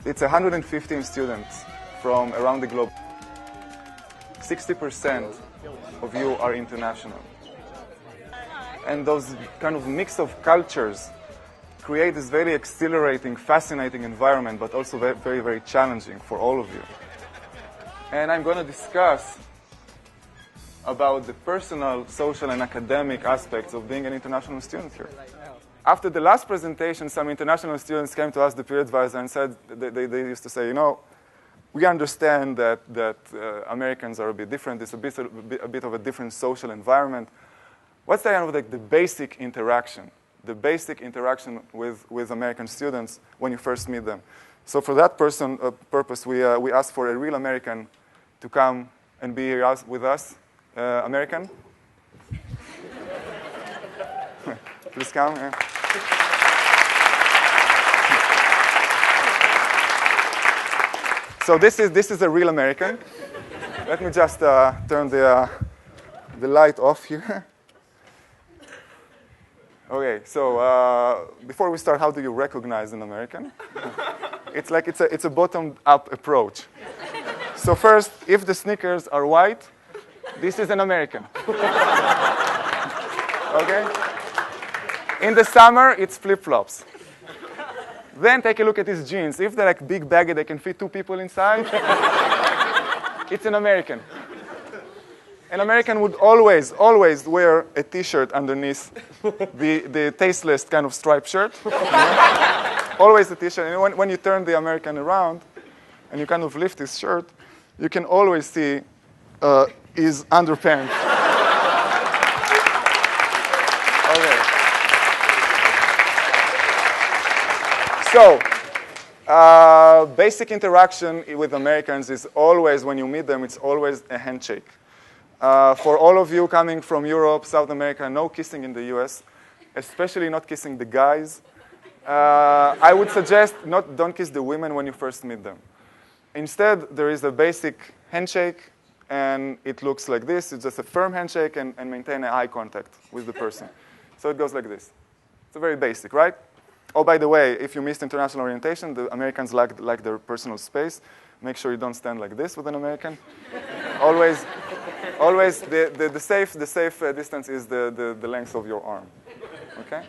It's 115 students from around the globe. 60% of you are international. And those kind of mix of cultures create this very exhilarating, fascinating environment, but also very, very, very challenging for all of you. And I'm going to discuss about the personal, social, and academic aspects of being an international student here. After the last presentation, some international students came to us, the peer advisor, and said, they used to say, you know, we understand that Americans are a bit different. It's a bit of a different social environment. What's the basic interaction? The basic interaction with American students when you first meet them. So for that purpose, we asked for a real American to come and be here with us. American? Please come. Yeah. So this is a real American. Let me just turn the light off here. Okay, so before we start, how do you recognize an American? It's a bottom-up approach. So first, if the sneakers are white, this is an American. Okay? In the summer, it's flip-flops. Then take a look at his jeans. If they're like big baggy, they can fit 2 people inside, it's an American. An American would always wear a T-shirt underneath the tasteless kind of striped shirt. You know? Always a T-shirt. And when you turn the American around and you kind of lift his shirt, you can always see his underpants. Okay. So, basic interaction with Americans is always, when you meet them, it's always a handshake. For all of you coming from Europe, South America, no kissing in the US, especially not kissing the guys. I would suggest don't kiss the women when you first meet them. Instead, there is a basic handshake, and it looks like this. It's just a firm handshake and maintain eye contact with the person. So it goes like this. It's very basic, right? Oh, by the way, if you missed international orientation, the Americans like their personal space. Make sure you don't stand like this with an American. Always the safe distance is the length of your arm. Okay?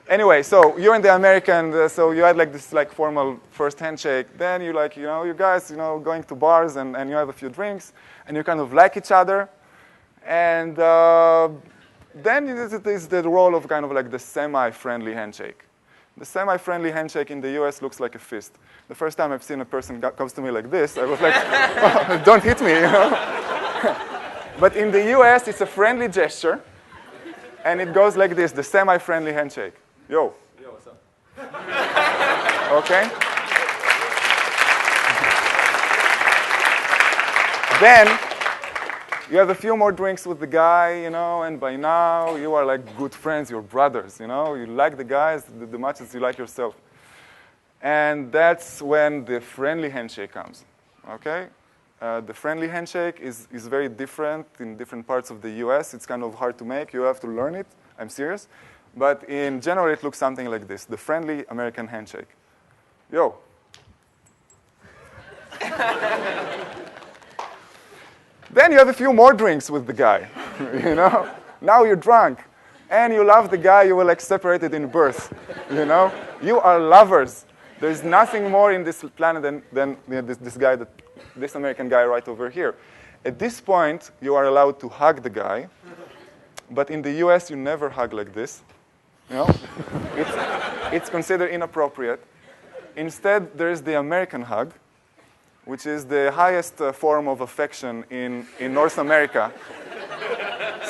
Anyway, so you're in the American, so you had like this like formal first handshake. Then you you guys, going to bars and you have a few drinks and you kind of like each other. And then it is the role of kind of like the semi-friendly handshake. The semi-friendly handshake in the US looks like a fist. The first time I've seen a person comes to me like this, I was like, oh, don't hit me, But in the US, it's a friendly gesture, and it goes like this, the semi-friendly handshake. Yo. Yo, what's up? Okay? Then, you have a few more drinks with the guy, and by now, you are like good friends, you're brothers, You like the guys the much as you like yourself. And that's when the friendly handshake comes, okay? The friendly handshake is very different in different parts of the US. It's kind of hard to make. You have to learn it. I'm serious. But in general, it looks something like this, the friendly American handshake. Yo. Then you have a few more drinks with the guy, Now you're drunk. And you love the guy you were like separated in birth, You are lovers. There's nothing more in this planet than this American guy right over here. At this point, you are allowed to hug the guy. But in the US, you never hug like this. It's considered inappropriate. Instead, there is the American hug, which is the highest form of affection in North America.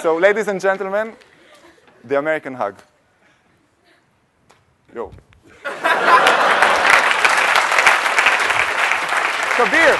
So, ladies and gentlemen, the American hug. Yo. So beer.